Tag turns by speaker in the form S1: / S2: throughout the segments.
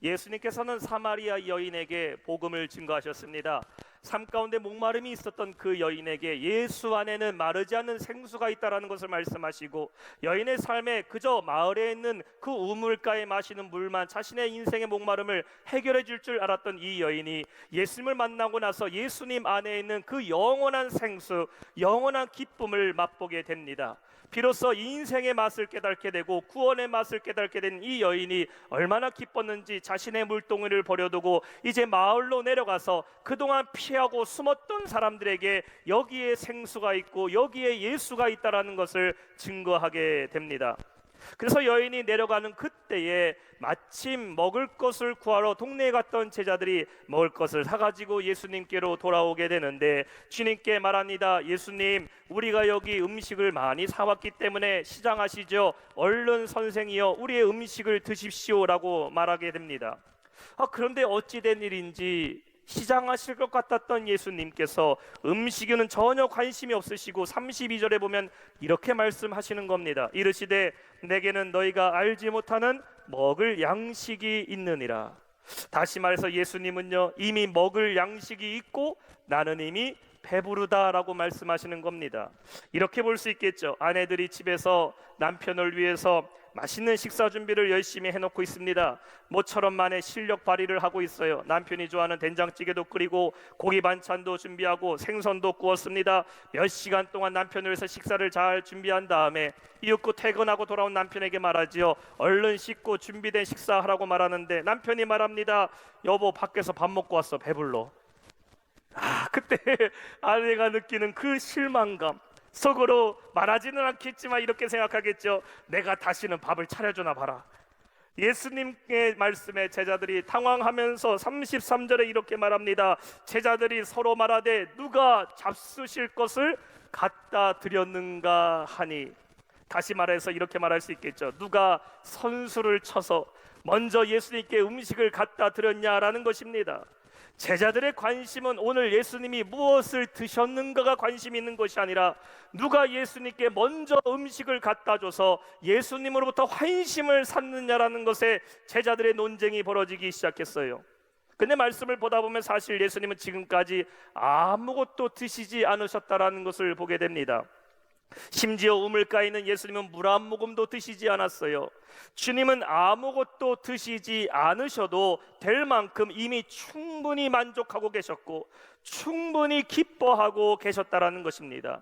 S1: 예수님께서는 사마리아 여인에게 복음을 증거하셨습니다. 삶 가운데 목마름이 있었던 그 여인에게 예수 안에는 마르지 않는 생수가 있다라는 것을 말씀하시고, 여인의 삶에 그저 마을에 있는 그 우물가에 마시는 물만 자신의 인생의 목마름을 해결해 줄 줄 알았던 이 여인이 예수님을 만나고 나서 예수님 안에 있는 그 영원한 생수, 영원한 기쁨을 맛보게 됩니다. 비로소 인생의 맛을 깨닫게 되고 구원의 맛을 깨닫게 된 이 여인이 얼마나 기뻤는지 자신의 물동이를 버려두고 이제 마을로 내려가서 그동안 피하고 숨었던 사람들에게 여기에 생수가 있고 여기에 예수가 있다라는 것을 증거하게 됩니다. 그래서 여인이 내려가는 그때에 마침 먹을 것을 구하러 동네에 갔던 제자들이 먹을 것을 사가지고 예수님께로 돌아오게 되는데, 주님께 말합니다. 예수님, 우리가 여기 음식을 많이 사왔기 때문에 시장하시죠. 얼른 선생이여 우리의 음식을 드십시오 라고 말하게 됩니다. 그런데 어찌 된 일인지 시장하실 것 같았던 예수님께서 음식에는 전혀 관심이 없으시고 32절에 보면 이렇게 말씀하시는 겁니다. 이르시되 내게는 너희가 알지 못하는 먹을 양식이 있느니라. 다시 말해서 예수님은요, 이미 먹을 양식이 있고 나는 이미 배부르다라고 말씀하시는 겁니다. 이렇게 볼 수 있겠죠. 아내들이 집에서 남편을 위해서 맛있는 식사 준비를 열심히 해놓고 있습니다. 모처럼 만에 실력 발휘를 하고 있어요. 남편이 좋아하는 된장찌개도 끓이고 고기 반찬도 준비하고 생선도 구웠습니다. 몇 시간 동안 남편을 위해서 식사를 잘 준비한 다음에 이윽고 퇴근하고 돌아온 남편에게 말하지요. 얼른 씻고 준비된 식사하라고 말하는데 남편이 말합니다. 여보, 밖에서 밥 먹고 왔어. 배불러. 그때 아내가 느끼는 그 실망감, 속으로 말하지는 않겠지만 이렇게 생각하겠죠. 내가 다시는 밥을 차려주나 봐라. 예수님의 말씀에 제자들이 당황하면서 33절에 이렇게 말합니다. 제자들이 서로 말하되 누가 잡수실 것을 갖다 드렸는가 하니, 다시 말해서 이렇게 말할 수 있겠죠. 누가 선수를 쳐서 먼저 예수님께 음식을 갖다 드렸냐라는 것입니다. 제자들의 관심은 오늘 예수님이 무엇을 드셨는가가 관심이 있는 것이 아니라 누가 예수님께 먼저 음식을 갖다 줘서 예수님으로부터 환심을 샀느냐라는 것에 제자들의 논쟁이 벌어지기 시작했어요. 근데 말씀을 보다 보면 사실 예수님은 지금까지 아무것도 드시지 않으셨다라는 것을 보게 됩니다. 심지어 우물가에 있는 예수님은 물 한 모금도 드시지 않았어요. 주님은 아무것도 드시지 않으셔도 될 만큼 이미 충분히 만족하고 계셨고 충분히 기뻐하고 계셨다라는 것입니다.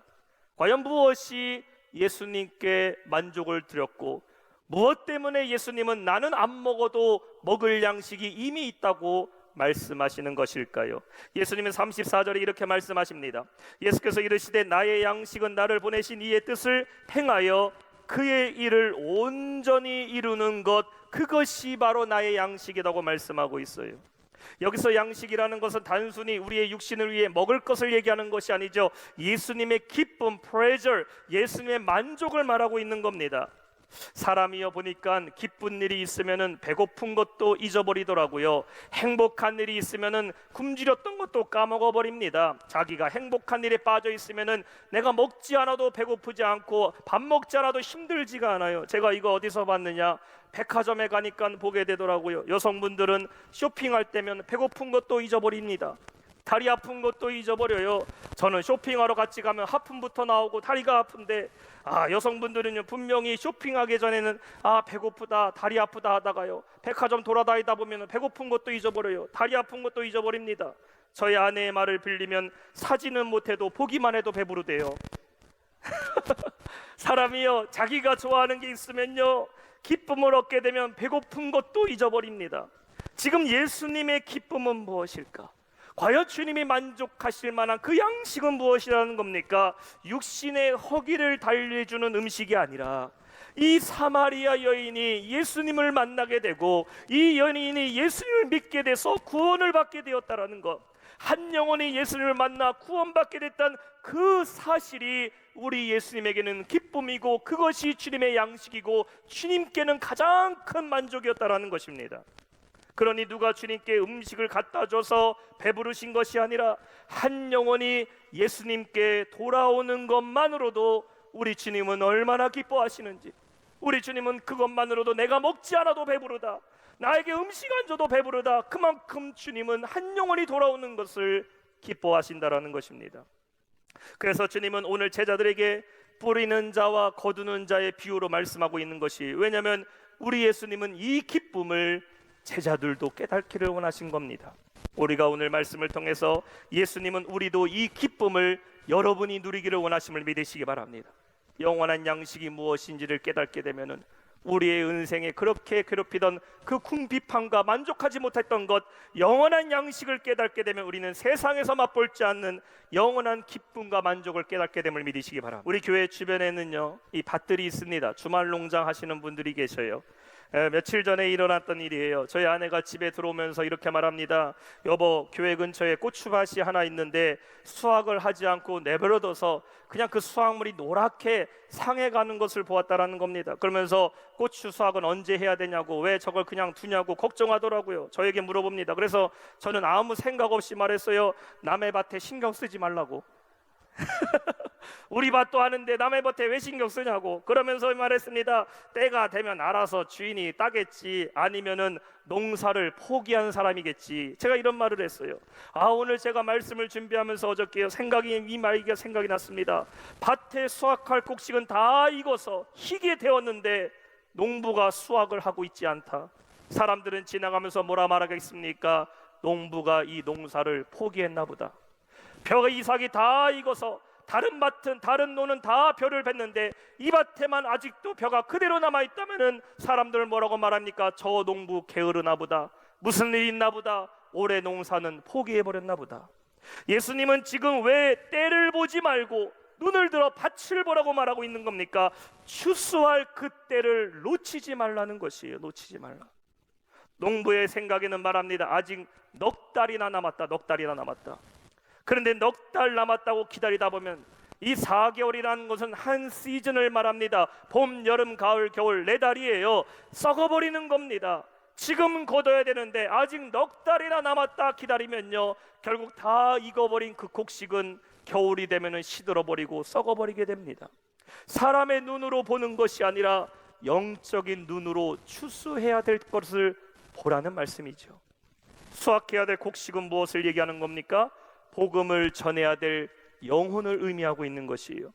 S1: 과연 무엇이 예수님께 만족을 드렸고 무엇 때문에 예수님은 나는 안 먹어도 먹을 양식이 이미 있다고 말씀하시는 것일까요? 예수님은 34절에 이렇게 말씀하십니다. 예수께서 이르시되 나의 양식은 나를 보내신 이의 뜻을 행하여 그의 일을 온전히 이루는 것, 그것이 바로 나의 양식이라고 말씀하고 있어요. 여기서 양식이라는 것은 단순히 우리의 육신을 위해 먹을 것을 얘기하는 것이 아니죠. 예수님의 기쁨, pleasure, 예수님의 만족을 말하고 있는 겁니다. 사람이여 보니까 기쁜 일이 있으면은 배고픈 것도 잊어버리더라고요. 행복한 일이 있으면은 굶주렸던 것도 까먹어버립니다. 자기가 행복한 일에 빠져 있으면은 내가 먹지 않아도 배고프지 않고 밥 먹지 않아도 힘들지가 않아요. 제가 이거 어디서 봤느냐, 백화점에 가니까 보게 되더라고요. 여성분들은 쇼핑할 때면 배고픈 것도 잊어버립니다. 다리 아픈 것도 잊어버려요. 저는 쇼핑하러 같이 가면 하품부터 나오고 다리가 아픈데 여성분들은 분명히 쇼핑하기 전에는 배고프다, 다리 아프다 하다가요, 백화점 돌아다니다 보면 배고픈 것도 잊어버려요. 다리 아픈 것도 잊어버립니다. 저희 아내의 말을 빌리면 사지는 못해도 보기만 해도 배부르대요. 사람이요, 자기가 좋아하는 게 있으면요, 기쁨을 얻게 되면 배고픈 것도 잊어버립니다. 지금 예수님의 기쁨은 무엇일까? 과연 주님이 만족하실 만한 그 양식은 무엇이라는 겁니까? 육신의 허기를 달래주는 음식이 아니라 이 사마리아 여인이 예수님을 만나게 되고 이 여인이 예수님을 믿게 돼서 구원을 받게 되었다라는 것, 한 영혼이 예수님을 만나 구원받게 됐다는 그 사실이 우리 예수님에게는 기쁨이고 그것이 주님의 양식이고 주님께는 가장 큰 만족이었다라는 것입니다. 그러니 누가 주님께 음식을 갖다 줘서 배부르신 것이 아니라 한 영혼이 예수님께 돌아오는 것만으로도 우리 주님은 얼마나 기뻐하시는지, 우리 주님은 그것만으로도 내가 먹지 않아도 배부르다, 나에게 음식 안 줘도 배부르다. 그만큼 주님은 한 영혼이 돌아오는 것을 기뻐하신다라는 것입니다. 그래서 주님은 오늘 제자들에게 뿌리는 자와 거두는 자의 비유로 말씀하고 있는 것이, 왜냐하면 우리 예수님은 이 기쁨을 제자들도 깨닫기를 원하신 겁니다. 우리가 오늘 말씀을 통해서 예수님은 우리도 이 기쁨을 여러분이 누리기를 원하심을 믿으시기 바랍니다. 영원한 양식이 무엇인지를 깨닫게 되면은 우리의 인생에 그렇게 괴롭히던 그 궁핍함과 만족하지 못했던 것, 영원한 양식을 깨닫게 되면 우리는 세상에서 맛볼지 않는 영원한 기쁨과 만족을 깨닫게 됨을 믿으시기 바랍니다. 우리 교회 주변에는요, 이 밭들이 있습니다. 주말 농장 하시는 분들이 계셔요. 며칠 전에 일어났던 일이에요. 저희 아내가 집에 들어오면서 이렇게 말합니다. 여보, 교회 근처에 고추밭이 하나 있는데 수확을 하지 않고 내버려둬서 그냥 그 수확물이 노랗게 상해가는 것을 보았다라는 겁니다. 그러면서 고추 수확은 언제 해야 되냐고, 왜 저걸 그냥 두냐고 걱정하더라고요. 저에게 물어봅니다. 그래서 저는 아무 생각 없이 말했어요. 남의 밭에 신경 쓰지 말라고. 우리 밭도 하는데 남의 밭에 왜 신경 쓰냐고. 그러면서 말했습니다. 때가 되면 알아서 주인이 따겠지, 아니면은 농사를 포기한 사람이겠지. 제가 이런 말을 했어요. 오늘 제가 말씀을 준비하면서 어저께 이 말이 생각이 났습니다. 밭에 수확할 곡식은 다 익어서 희게 되었는데 농부가 수확을 하고 있지 않다. 사람들은 지나가면서 뭐라 말하겠습니까? 농부가 이 농사를 포기했나 보다. 벼가 이삭이 다 익어서 다른 밭은, 다른 노는 다 벼를 뱉는데 이 밭에만 아직도 벼가 그대로 남아있다면 사람들은 뭐라고 말합니까? 저 농부 게으르나 보다. 무슨 일이 있나 보다. 올해 농사는 포기해버렸나 보다. 예수님은 지금 왜 때를 보지 말고 눈을 들어 밭을 보라고 말하고 있는 겁니까? 추수할 그 때를 놓치지 말라는 것이에요. 놓치지 말라. 농부의 생각에는 말합니다. 아직 넉 달이나 남았다. 넉 달이나 남았다. 그런데 넉 달 남았다고 기다리다 보면 이 4개월이라는 것은 한 시즌을 말합니다. 봄, 여름, 가을, 겨울 4달이에요. 썩어버리는 겁니다. 지금 거둬야 되는데 아직 넉 달이나 남았다 기다리면요, 결국 다 익어버린 그 곡식은 겨울이 되면 시들어버리고 썩어버리게 됩니다. 사람의 눈으로 보는 것이 아니라 영적인 눈으로 추수해야 될 것을 보라는 말씀이죠. 수확해야 될 곡식은 무엇을 얘기하는 겁니까? 복음을 전해야 될 영혼을 의미하고 있는 것이에요.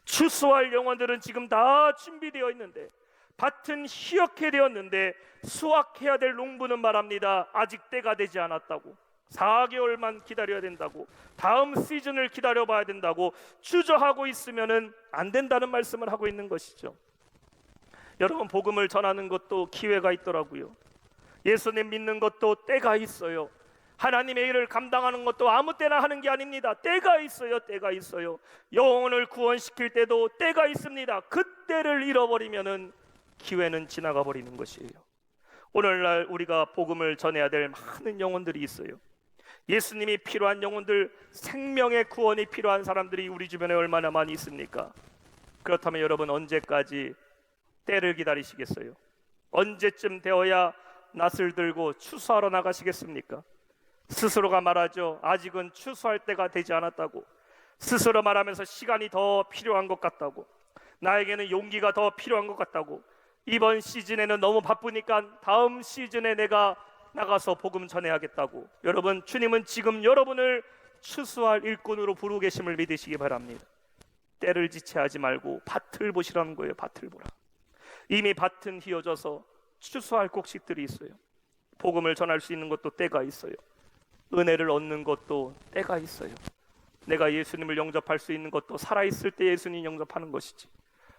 S1: 추수할 영혼들은 지금 다 준비되어 있는데, 밭은 희역해 되었는데 수확해야 될 농부는 말합니다. 아직 때가 되지 않았다고. 4개월만 기다려야 된다고. 다음 시즌을 기다려봐야 된다고 주저하고 있으면 안 된다는 말씀을 하고 있는 것이죠. 여러분, 복음을 전하는 것도 기회가 있더라고요. 예수님 믿는 것도 때가 있어요. 하나님의 일을 감당하는 것도 아무 때나 하는 게 아닙니다. 때가 있어요. 때가 있어요. 영혼을 구원시킬 때도 때가 있습니다. 그 때를 잃어버리면은 기회는 지나가 버리는 것이에요. 오늘날 우리가 복음을 전해야 될 많은 영혼들이 있어요. 예수님이 필요한 영혼들, 생명의 구원이 필요한 사람들이 우리 주변에 얼마나 많이 있습니까? 그렇다면 여러분, 언제까지 때를 기다리시겠어요? 언제쯤 되어야 낫을 들고 추수하러 나가시겠습니까? 스스로가 말하죠. 아직은 추수할 때가 되지 않았다고. 스스로 말하면서 시간이 더 필요한 것 같다고. 나에게는 용기가 더 필요한 것 같다고. 이번 시즌에는 너무 바쁘니까 다음 시즌에 내가 나가서 복음 전해야겠다고. 여러분, 주님은 지금 여러분을 추수할 일꾼으로 부르고 계심을 믿으시기 바랍니다. 때를 지체하지 말고 밭을 보시라는 거예요. 밭을 보라. 이미 밭은 휘어져서 추수할 곡식들이 있어요. 복음을 전할 수 있는 것도 때가 있어요. 은혜를 얻는 것도 때가 있어요. 내가 예수님을 영접할 수 있는 것도 살아있을 때 예수님 영접하는 것이지,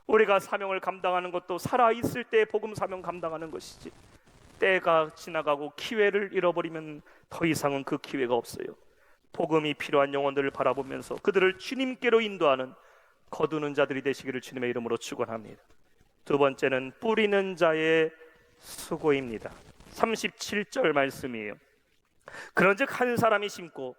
S1: 우리가 사명을 감당하는 것도 살아있을 때 복음 사명 감당하는 것이지, 때가 지나가고 기회를 잃어버리면 더 이상은 그 기회가 없어요. 복음이 필요한 영혼들을 바라보면서 그들을 주님께로 인도하는 거두는 자들이 되시기를 주님의 이름으로 축원합니다. 두 번째는 뿌리는 자의 수고입니다. 37절 말씀이에요. 그런즉 한 사람이 심고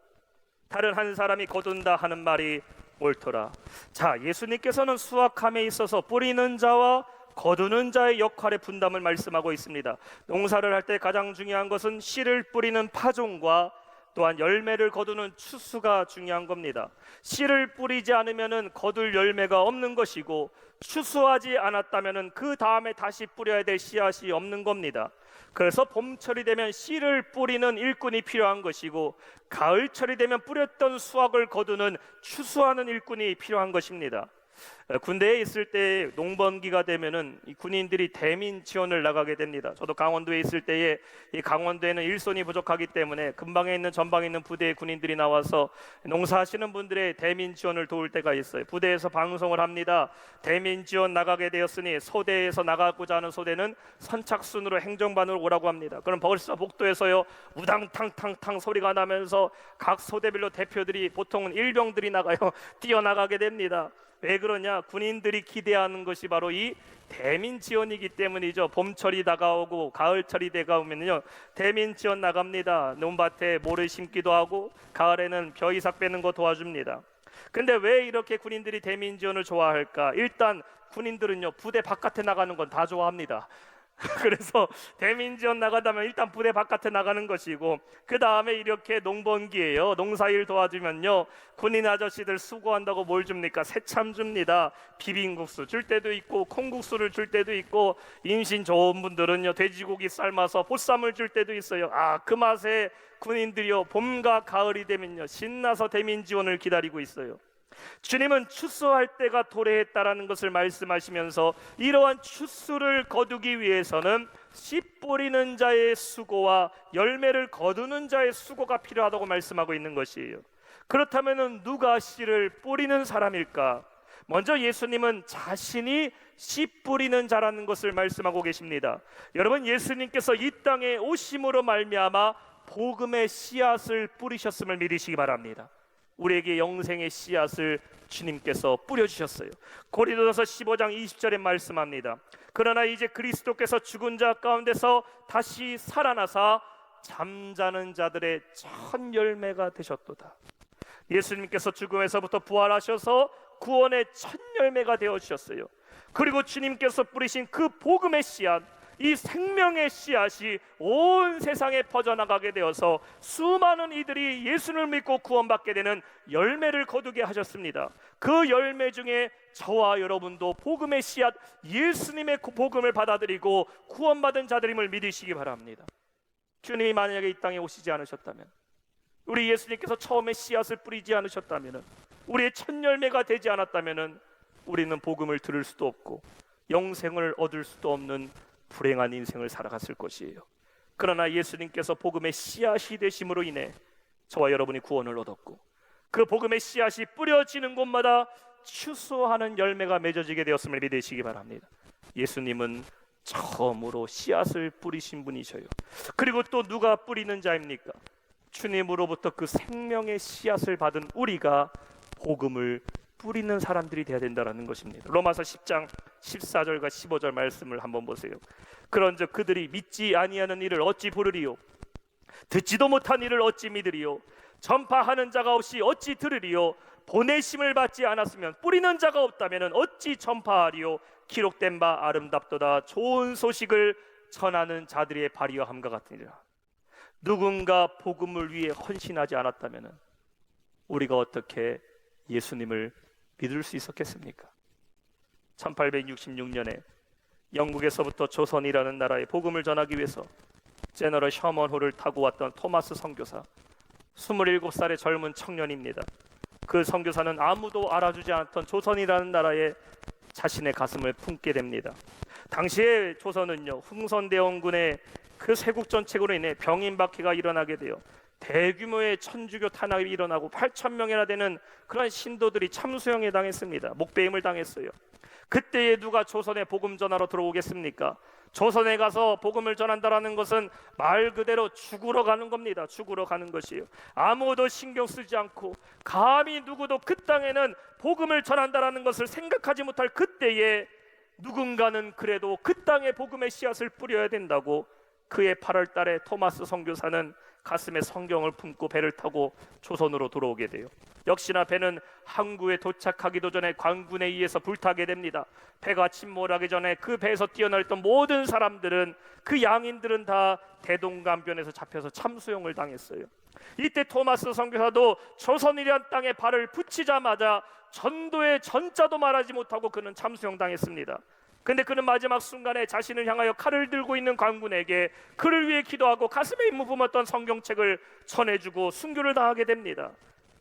S1: 다른 한 사람이 거둔다 하는 말이 옳더라. 자, 예수님께서는 수확함에 있어서 뿌리는 자와 거두는 자의 역할의 분담을 말씀하고 있습니다. 농사를 할 때 가장 중요한 것은 씨를 뿌리는 파종과 또한 열매를 거두는 추수가 중요한 겁니다. 씨를 뿌리지 않으면 거둘 열매가 없는 것이고, 추수하지 않았다면 그 다음에 다시 뿌려야 될 씨앗이 없는 겁니다. 그래서 봄철이 되면 씨를 뿌리는 일꾼이 필요한 것이고, 가을철이 되면 뿌렸던 수확을 거두는 추수하는 일꾼이 필요한 것입니다. 군대에 있을 때 농번기가 되면은 이 군인들이 대민 지원을 나가게 됩니다. 저도 강원도에 있을 때에 이 강원도에는 일손이 부족하기 때문에 근방에 있는 전방에 있는 부대의 군인들이 나와서 농사하시는 분들의 대민 지원을 도울 때가 있어요. 부대에서 방송을 합니다. 대민 지원 나가게 되었으니 소대에서 나가고자 하는 소대는 선착순으로 행정반으로 오라고 합니다. 그럼 벌써 복도에서요 우당탕탕탕 소리가 나면서 각 소대별로 대표들이, 보통은 일병들이 나가요 뛰어나가게 됩니다. 왜 그러냐? 군인들이 기대하는 것이 바로 이 대민 지원이기 때문이죠. 봄철이 다가오고 가을철이 다가오면요 대민 지원 나갑니다. 논밭에 모를 심기도 하고 가을에는 벼이삭 빼는 거 도와줍니다. 근데 왜 이렇게 군인들이 대민 지원을 좋아할까? 일단 군인들은요 부대 바깥에 나가는 건 다 좋아합니다. 그래서 대민 지원 나가다면 일단 부대 바깥에 나가는 것이고, 그 다음에 이렇게 농번기예요. 농사일 도와주면요 군인 아저씨들 수고한다고 뭘 줍니까? 새참 줍니다. 비빔국수 줄 때도 있고 콩국수를 줄 때도 있고, 인신 좋은 분들은요 돼지고기 삶아서 보쌈을 줄 때도 있어요. 그 맛에 군인들이요 봄과 가을이 되면요 신나서 대민 지원을 기다리고 있어요. 주님은 추수할 때가 도래했다라는 것을 말씀하시면서 이러한 추수를 거두기 위해서는 씨 뿌리는 자의 수고와 열매를 거두는 자의 수고가 필요하다고 말씀하고 있는 것이에요. 그렇다면 누가 씨를 뿌리는 사람일까? 먼저 예수님은 자신이 씨 뿌리는 자라는 것을 말씀하고 계십니다. 여러분, 예수님께서 이 땅에 오심으로 말미암아 복음의 씨앗을 뿌리셨음을 믿으시기 바랍니다. 우리에게 영생의 씨앗을 주님께서 뿌려주셨어요. 고린도전서 15장 20절에 말씀합니다. 그러나 이제 그리스도께서 죽은 자 가운데서 다시 살아나사 잠자는 자들의 첫 열매가 되셨도다. 예수님께서 죽음에서부터 부활하셔서 구원의 첫 열매가 되어주셨어요. 그리고 주님께서 뿌리신 그 복음의 씨앗, 이 생명의 씨앗이 온 세상에 퍼져나가게 되어서 수많은 이들이 예수를 믿고 구원받게 되는 열매를 거두게 하셨습니다. 그 열매 중에 저와 여러분도 복음의 씨앗, 예수님의 복음을 받아들이고 구원받은 자들임을 믿으시기 바랍니다. 주님이 만약에 이 땅에 오시지 않으셨다면, 우리 예수님께서 처음에 씨앗을 뿌리지 않으셨다면, 우리의 첫 열매가 되지 않았다면 우리는 복음을 들을 수도 없고 영생을 얻을 수도 없는 불행한 인생을 살아갔을 것이에요. 그러나 예수님께서 복음의 씨앗이 되심으로 인해 저와 여러분이 구원을 얻었고, 그 복음의 씨앗이 뿌려지는 곳마다 추수하는 열매가 맺어지게 되었음을 믿으시기 바랍니다. 예수님은 처음으로 씨앗을 뿌리신 분이셔요. 그리고 또 누가 뿌리는 자입니까? 주님으로부터 그 생명의 씨앗을 받은 우리가 복음을 뿌리는 사람들이 되어야 된다는 것입니다. 로마서 10장 14절과 15절 말씀을 한번 보세요. 그런즉 그들이 믿지 아니하는 일을 어찌 부르리요? 듣지도 못한 일을 어찌 믿으리요? 전파하는 자가 없이 어찌 들으리요? 보내심을 받지 않았으면, 뿌리는 자가 없다면 어찌 전파하리요? 기록된 바 아름답도다. 좋은 소식을 전하는 자들의 발이와 함과 같으니라. 누군가 복음을 위해 헌신하지 않았다면 우리가 어떻게 예수님을 믿을 수 있었겠습니까? 1866년에 영국에서부터 조선이라는 나라에 복음을 전하기 위해서 제너럴 셔먼호를 타고 왔던 토마스 선교사, 27살의 젊은 청년입니다. 그 선교사는 아무도 알아주지 않았던 조선이라는 나라에 자신의 가슴을 품게 됩니다. 당시에 조선은요 흥선대원군의 그 세국전책으로 인해 병인박해가 일어나게 돼요. 대규모의 천주교 탄압이 일어나고 8,000명이나 되는 그런 신도들이 참수형에 당했습니다. 목배임을 당했어요. 그때에 누가 조선에 복음 전하러 들어오겠습니까? 조선에 가서 복음을 전한다라는 것은 말 그대로 죽으러 가는 겁니다. 죽으러 가는 것이에요. 아무도 신경 쓰지 않고 감히 누구도 그 땅에는 복음을 전한다라는 것을 생각하지 못할 그때에 누군가는 그래도 그 땅에 복음의 씨앗을 뿌려야 된다고 그해 8월 달에 토마스 선교사는 가슴에 성경을 품고 배를 타고 조선으로 돌아오게 돼요. 역시나 배는 항구에 도착하기도 전에 관군에 의해서 불타게 됩니다. 배가 침몰하기 전에 그 배에서 뛰어내렸던 모든 사람들은, 그 양인들은 다 대동강변에서 잡혀서 참수형을 당했어요. 이때 토마스 선교사도 조선이란 땅에 발을 붙이자마자 전도의 전자도 말하지 못하고 그는 참수형 당했습니다. 근데 그는 마지막 순간에 자신을 향하여 칼을 들고 있는 관군에게 그를 위해 기도하고 가슴에 입문품었던 성경책을 전해주고 순교를 당하게 됩니다.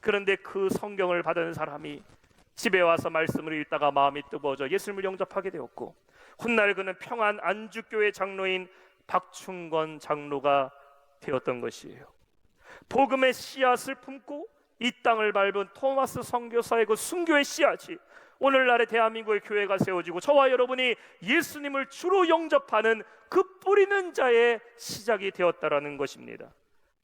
S1: 그런데 그 성경을 받은 사람이 집에 와서 말씀을 읽다가 마음이 뜨거워져 예수님을 영접하게 되었고, 훗날 그는 평안 안주교회 장로인 박충건 장로가 되었던 것이에요. 복음의 씨앗을 품고 이 땅을 밟은 토마스 선교사의 그 순교의 씨앗이 오늘날의 대한민국의 교회가 세워지고 저와 여러분이 예수님을 주로 영접하는 그 뿌리는 자의 시작이 되었다라는 것입니다.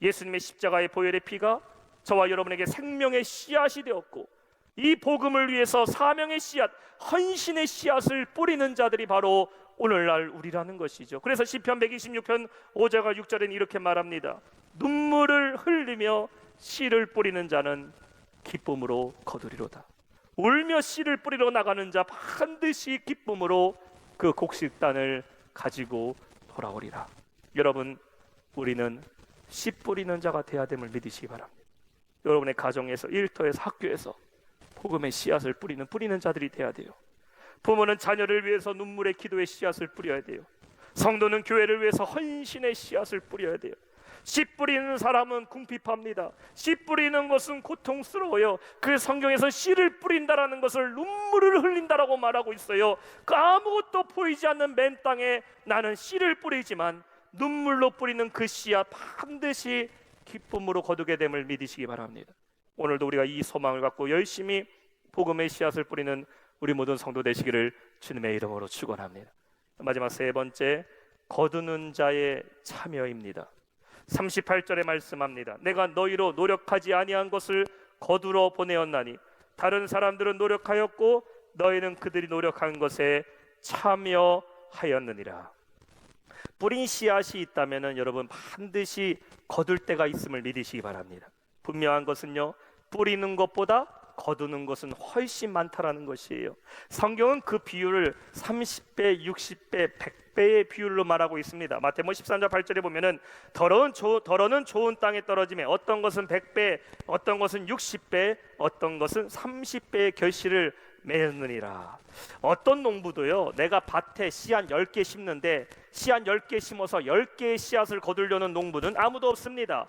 S1: 예수님의 십자가의 보혈의 피가 저와 여러분에게 생명의 씨앗이 되었고, 이 복음을 위해서 사명의 씨앗, 헌신의 씨앗을 뿌리는 자들이 바로 오늘날 우리라는 것이죠. 그래서 시편 126편 5절과 6절에는 이렇게 말합니다. 눈물을 흘리며 씨를 뿌리는 자는 기쁨으로 거두리로다. 울며 씨를 뿌리러 나가는 자 반드시 기쁨으로 그 곡식단을 가지고 돌아오리라. 여러분, 우리는 씨 뿌리는 자가 되어야 됨을 믿으시기 바랍니다. 여러분의 가정에서, 일터에서, 학교에서 복음의 씨앗을 뿌리는 자들이 되어야 돼요. 부모는 자녀를 위해서 눈물의 기도의 씨앗을 뿌려야 돼요. 성도는 교회를 위해서 헌신의 씨앗을 뿌려야 돼요. 씨 뿌리는 사람은 궁핍합니다. 씨 뿌리는 것은 고통스러워요. 그 성경에서 씨를 뿌린다라는 것을 눈물을 흘린다라고 말하고 있어요. 그 아무것도 보이지 않는 맨 땅에 나는 씨를 뿌리지만 눈물로 뿌리는 그 씨앗 반드시 기쁨으로 거두게 됨을 믿으시기 바랍니다. 오늘도 우리가 이 소망을 갖고 열심히 복음의 씨앗을 뿌리는 우리 모든 성도 되시기를 주님의 이름으로 축원합니다. 마지막 세 번째, 거두는 자의 참여입니다. 38절에 말씀합니다. 내가 너희로 노력하지 아니한 것을 거두러 보내었나니 다른 사람들은 노력하였고 너희는 그들이 노력한 것에 참여하였느니라. 뿌린 씨앗이 있다면 여러분 반드시 거둘 때가 있음을 믿으시기 바랍니다. 분명한 것은요, 뿌리는 것보다 거두는 것은 훨씬 많다라는 것이에요. 성경은 그 비율을 30배, 60배, 100배의 비율로 말하고 있습니다. 마태복음 13장 8절에 보면은 더러는 좋은 땅에 떨어지며 어떤 것은 100배, 어떤 것은 60배, 어떤 것은 30배의 결실을 맺느니라. 어떤 농부도요, 내가 밭에 씨 한 10개 심는데 씨 한 10개 심어서 10개의 씨앗을 거두려는 농부는 아무도 없습니다.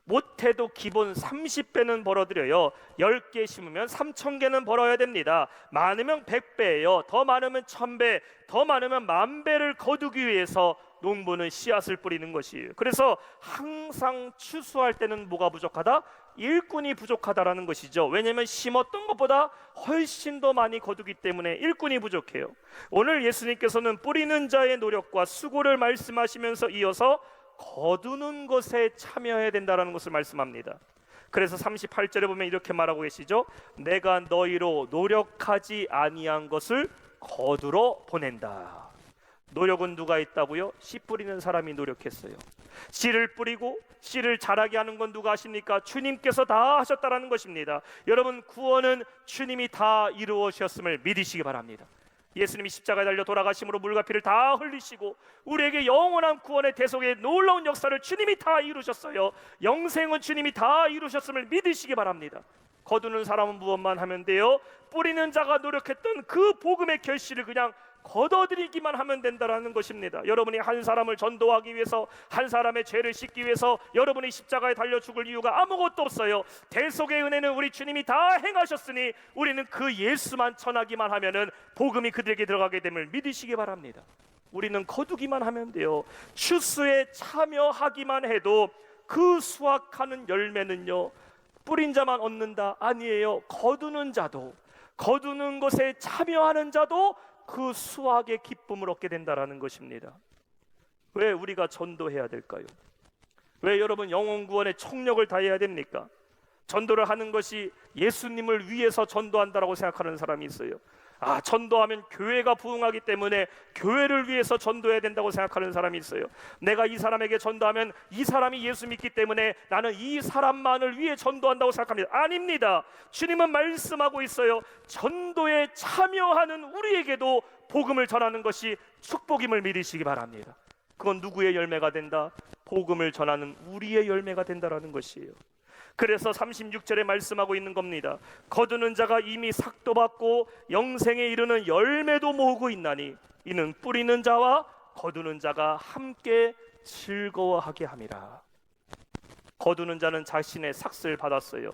S1: 못해도 기본 30배는 벌어들여요. 10개 심으면 3,000개는 벌어야 됩니다. 많으면 100배예요. 더 많으면 1000배, 더 많으면 10,000배를 거두기 위해서 농부는 씨앗을 뿌리는 것이에요. 그래서 항상 추수할 때는 뭐가 부족하다? 일꾼이 부족하다라는 것이죠. 왜냐하면 심었던 것보다 훨씬 더 많이 거두기 때문에 일꾼이 부족해요. 오늘 예수님께서는 뿌리는 자의 노력과 수고를 말씀하시면서 이어서 거두는 것에 참여해야 된다는 것을 말씀합니다. 그래서 38절에 보면 이렇게 말하고 계시죠. 내가 너희로 노력하지 아니한 것을 거두러 보낸다. 노력은 누가 있다고요? 씨 뿌리는 사람이 노력했어요. 씨를 뿌리고 씨를 자라게 하는 건 누가 하십니까? 주님께서 다 하셨다라는 것입니다. 여러분, 구원은 주님이 다 이루어주셨음을 믿으시기 바랍니다. 예수님이 십자가에 달려 돌아가심으로 물과 피를 다 흘리시고 우리에게 영원한 구원의 대속의 놀라운 역사를 주님이 다 이루셨어요. 영생은 주님이 다 이루셨음을 믿으시기 바랍니다. 거두는 사람은 무엇만 하면 돼요? 뿌리는 자가 노력했던 그 복음의 결실을 그냥 걷어들이기만 하면 된다라는 것입니다. 여러분이 한 사람을 전도하기 위해서, 한 사람의 죄를 씻기 위해서 여러분이 십자가에 달려 죽을 이유가 아무것도 없어요. 대속의 은혜는 우리 주님이 다 행하셨으니 우리는 그 예수만 전하기만 하면은 복음이 그들에게 들어가게 됨을 믿으시기 바랍니다. 우리는 거두기만 하면 돼요. 추수에 참여하기만 해도 그 수확하는 열매는요, 뿌린 자만 얻는다? 아니에요. 거두는 자도, 거두는 것에 참여하는 자도 그 수확의 기쁨을 얻게 된다라는 것입니다. 왜 우리가 전도해야 될까요? 왜 여러분 영혼 구원에 총력을 다해야 됩니까? 전도를 하는 것이 예수님을 위해서 전도한다라고 생각하는 사람이 있어요. 전도하면 교회가 부흥하기 때문에 교회를 위해서 전도해야 된다고 생각하는 사람이 있어요. 내가 이 사람에게 전도하면 이 사람이 예수 믿기 때문에 나는 이 사람만을 위해 전도한다고 생각합니다. 아닙니다. 주님은 말씀하고 있어요. 전도에 참여하는 우리에게도 복음을 전하는 것이 축복임을 믿으시기 바랍니다. 그건 누구의 열매가 된다? 복음을 전하는 우리의 열매가 된다라는 것이에요. 그래서 36절에 말씀하고 있는 겁니다. 거두는 자가 이미 삭도 받고 영생에 이르는 열매도 모으고 있나니 이는 뿌리는 자와 거두는 자가 함께 즐거워하게 함이라. 거두는 자는 자신의 삭을 받았어요.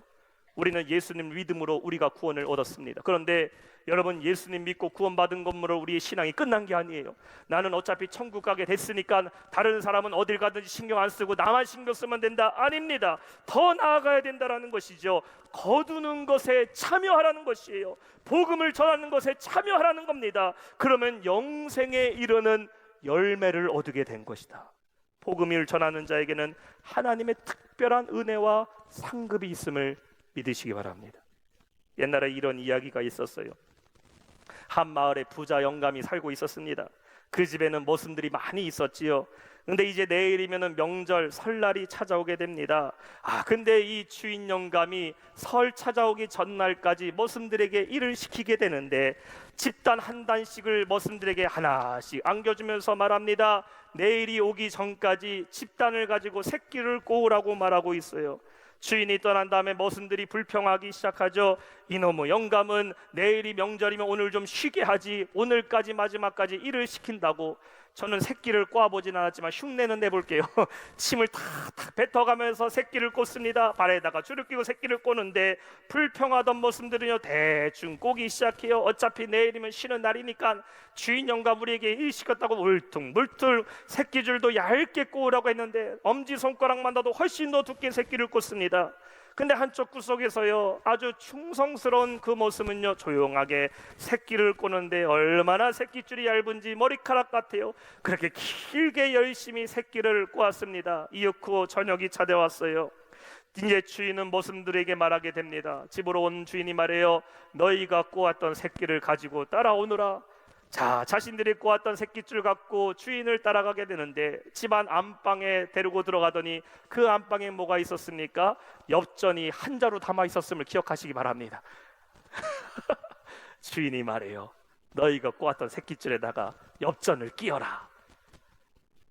S1: 우리는 예수님 믿음으로 우리가 구원을 얻었습니다. 그런데 여러분, 예수님 믿고 구원받은 것으로 우리의 신앙이 끝난 게 아니에요. 나는 어차피 천국 가게 됐으니까 다른 사람은 어딜 가든지 신경 안 쓰고 나만 신경 쓰면 된다. 아닙니다. 더 나아가야 된다라는 것이죠. 거두는 것에 참여하라는 것이에요. 복음을 전하는 것에 참여하라는 겁니다. 그러면 영생에 이르는 열매를 얻게 된 것이다. 복음을 전하는 자에게는 하나님의 특별한 은혜와 상급이 있음을 믿으시기 바랍니다. 옛날에 이런 이야기가 있었어요. 한 마을에 부자 영감이 살고 있었습니다. 그 집에는 머슴들이 많이 있었지요. 근데 이제 내일이면 명절 설날이 찾아오게 됩니다. 근데 이 주인 영감이 설 찾아오기 전날까지 머슴들에게 일을 시키게 되는데 집단 한 단씩을 머슴들에게 하나씩 안겨주면서 말합니다. 내일이 오기 전까지 집단을 가지고 새끼를 꼬으라고 말하고 있어요. 주인이 떠난 다음에 머슴들이 불평하기 시작하죠. 이놈의 영감은 내일이 명절이면 오늘 좀 쉬게 하지, 오늘까지 마지막까지 일을 시킨다고. 저는 새끼를 꼬아보진 않았지만 흉내는 내볼게요. 침을 탁탁 뱉어가면서 새끼를 꽂습니다. 발에다가 줄을 끼고 새끼를 꼬는데 불평하던 머슴들은요 대충 꼬기 시작해요. 어차피 내일이면 쉬는 날이니까. 주인 영감 우리에게 일 시켰다고 물퉁물퉁 새끼줄도 얇게 꼬으라고 했는데 엄지손가락만 놔도 훨씬 더 두께 새끼를 꽂습니다. 근데 한쪽 구석에서요 아주 충성스러운 그 모습은요 조용하게 새끼를 꼬는데 얼마나 새끼줄이 얇은지 머리카락 같아요. 그렇게 길게 열심히 새끼를 꼬았습니다. 이윽 후 저녁이 차려왔어요. 이제 주인은 모슴들에게 말하게 됩니다. 집으로 온 주인이 말해요. 너희가 꼬았던 새끼를 가지고 따라오너라. 자, 자신들이 꼬았던 새끼줄 갖고 주인을 따라가게 되는데 집안 안방에 데리고 들어가더니 그 안방에 뭐가 있었습니까? 엽전이 한 자루 담아 있었음을 기억하시기 바랍니다. 주인이 말해요. 너희가 꼬았던 새끼줄에다가 엽전을 끼워라.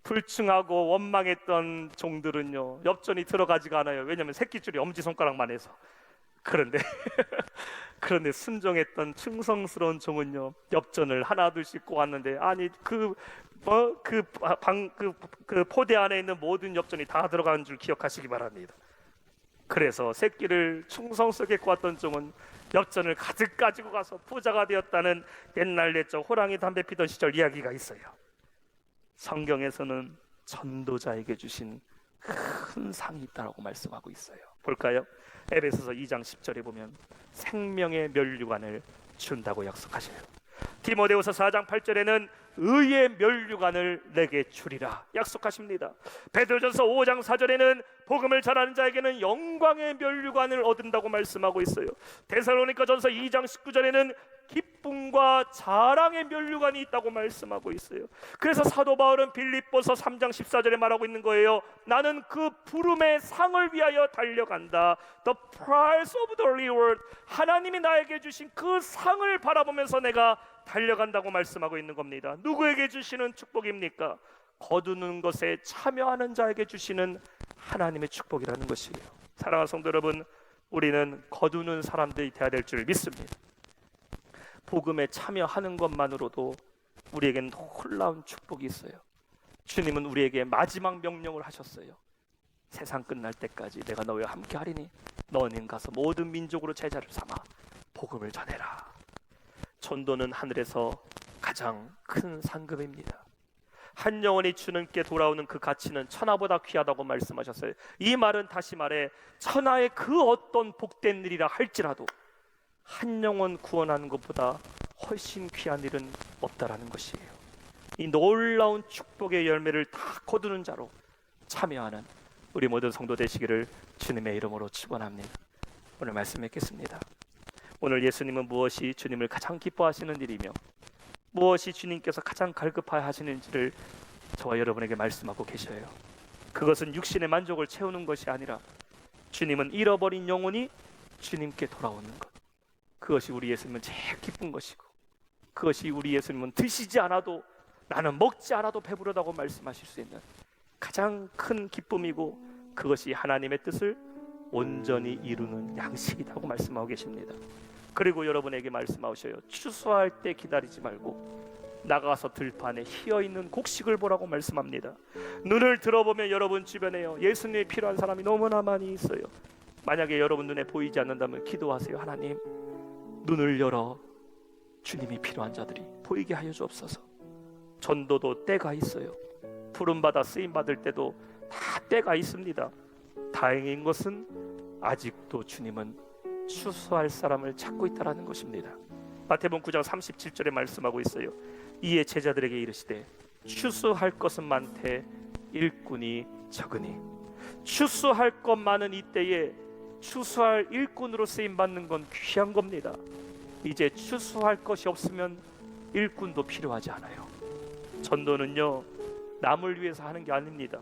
S1: 불충하고 원망했던 종들은요 엽전이 들어가지가 않아요. 왜냐하면 새끼줄이 엄지손가락만 해서. 그런데 순종했던 충성스러운 종은요 엽전을 하나 둘씩 꼬았는데 아니 그 포대 안에 있는 모든 엽전이 다 들어가는 줄 기억하시기 바랍니다. 그래서 새끼를 충성스럽게 꼬았던 종은 엽전을 가득 가지고 가서 부자가 되었다는 옛날 옛적 호랑이 담배 피던 시절 이야기가 있어요. 성경에서는 전도자에게 주신 큰 상이 있다고 말씀하고 있어요. 볼까요? 에베소서 2장 10절에 보면 생명의 면류관을 준다고 약속하셔요. 디모데후서 4장 8절에는 의의 면류관을 내게 주리라 약속하십니다. 베드로전서 5장 4절에는 복음을 전하는 자에게는 영광의 면류관을 얻는다고 말씀하고 있어요. 데살로니가전서 2장 19절에는 기쁨과 자랑의 면류관이 있다고 말씀하고 있어요. 그래서 사도 바울은 빌립보서 3장 14절에 말하고 있는 거예요. 나는 그 부름의 상을 위하여 달려간다. The prize of the reward. 하나님이 나에게 주신 그 상을 바라보면서 내가 달려간다고 말씀하고 있는 겁니다. 누구에게 주시는 축복입니까? 거두는 것에 참여하는 자에게 주시는 하나님의 축복이라는 것이에요. 사랑하는 성도 여러분, 우리는 거두는 사람들이 되어야 될 줄 믿습니다. 복음에 참여하는 것만으로도 우리에게는 놀라운 축복이 있어요. 주님은 우리에게 마지막 명령을 하셨어요. 세상 끝날 때까지 내가 너희와 함께 하리니 너는 가서 모든 민족으로 제자를 삼아 복음을 전해라. 전도는 하늘에서 가장 큰 상급입니다. 한 영혼이 주님께 돌아오는 그 가치는 천하보다 귀하다고 말씀하셨어요. 이 말은 다시 말해 천하의 그 어떤 복된 일이라 할지라도 한 영혼 구원하는 것보다 훨씬 귀한 일은 없다라는 것이에요. 이 놀라운 축복의 열매를 다 거두는 자로 참여하는 우리 모든 성도 되시기를 주님의 이름으로 축원합니다. 오늘 말씀 맺겠습니다. 오늘 예수님은 무엇이 주님을 가장 기뻐하시는 일이며 무엇이 주님께서 가장 갈급하여 하시는지를 저와 여러분에게 말씀하고 계셔요. 그것은 육신의 만족을 채우는 것이 아니라 주님은 잃어버린 영혼이 주님께 돌아오는 것, 그것이 우리 예수님은 제일 기쁜 것이고, 그것이 우리 예수님은 드시지 않아도 나는 먹지 않아도 배부르다고 말씀하실 수 있는 가장 큰 기쁨이고, 그것이 하나님의 뜻을 온전히 이루는 양식이라고 말씀하고 계십니다. 그리고 여러분에게 말씀하셔요. 추수할 때 기다리지 말고 나가서 들판에 희어있는 곡식을 보라고 말씀합니다. 눈을 들어보면 여러분 주변에요, 예수님이 필요한 사람이 너무나 많이 있어요. 만약에 여러분 눈에 보이지 않는다면 기도하세요. 하나님, 눈을 열어 주님이 필요한 자들이 보이게 하여 주옵소서. 전도도 때가 있어요. 부름받아 쓰임받을 때도 다 때가 있습니다. 다행인 것은 아직도 주님은 추수할 사람을 찾고 있다는 것입니다. 마태복음 9장 37절에 말씀하고 있어요. 이에 제자들에게 이르시되 추수할 것은 많되 일꾼이 적으니. 추수할 것 많은 이때에 추수할 일꾼으로 쓰임받는 건 귀한 겁니다. 이제 추수할 것이 없으면 일꾼도 필요하지 않아요. 전도는요, 남을 위해서 하는 게 아닙니다.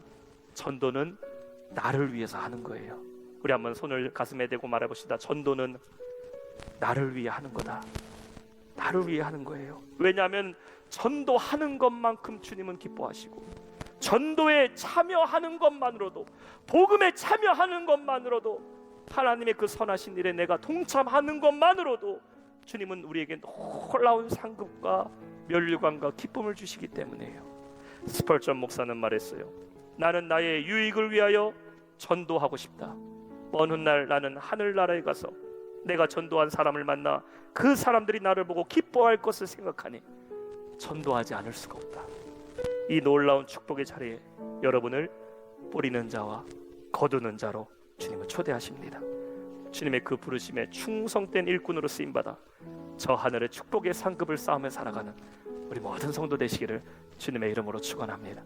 S1: 전도는 나를 위해서 하는 거예요. 우리 한번 손을 가슴에 대고 말해봅시다. 전도는 나를 위해 하는 거다. 나를 위해 하는 거예요. 왜냐하면 전도하는 것만큼 주님은 기뻐하시고, 전도에 참여하는 것만으로도, 복음에 참여하는 것만으로도, 하나님의 그 선하신 일에 내가 동참하는 것만으로도 주님은 우리에게 놀라운 상급과 면류관과 기쁨을 주시기 때문이에요. 스펄전 목사는 말했어요. 나는 나의 유익을 위하여 전도하고 싶다. 어느 날 나는 하늘나라에 가서 내가 전도한 사람을 만나 그 사람들이 나를 보고 기뻐할 것을 생각하니 전도하지 않을 수가 없다. 이 놀라운 축복의 자리에 여러분을 뿌리는 자와 거두는 자로 주님은 초대하십니다. 주님의 그 부르심에 충성된 일꾼으로 쓰임받아 저 하늘의 축복의 상급을 쌓으며 살아가는 우리 모든 성도 되시기를 주님의 이름으로 축원합니다.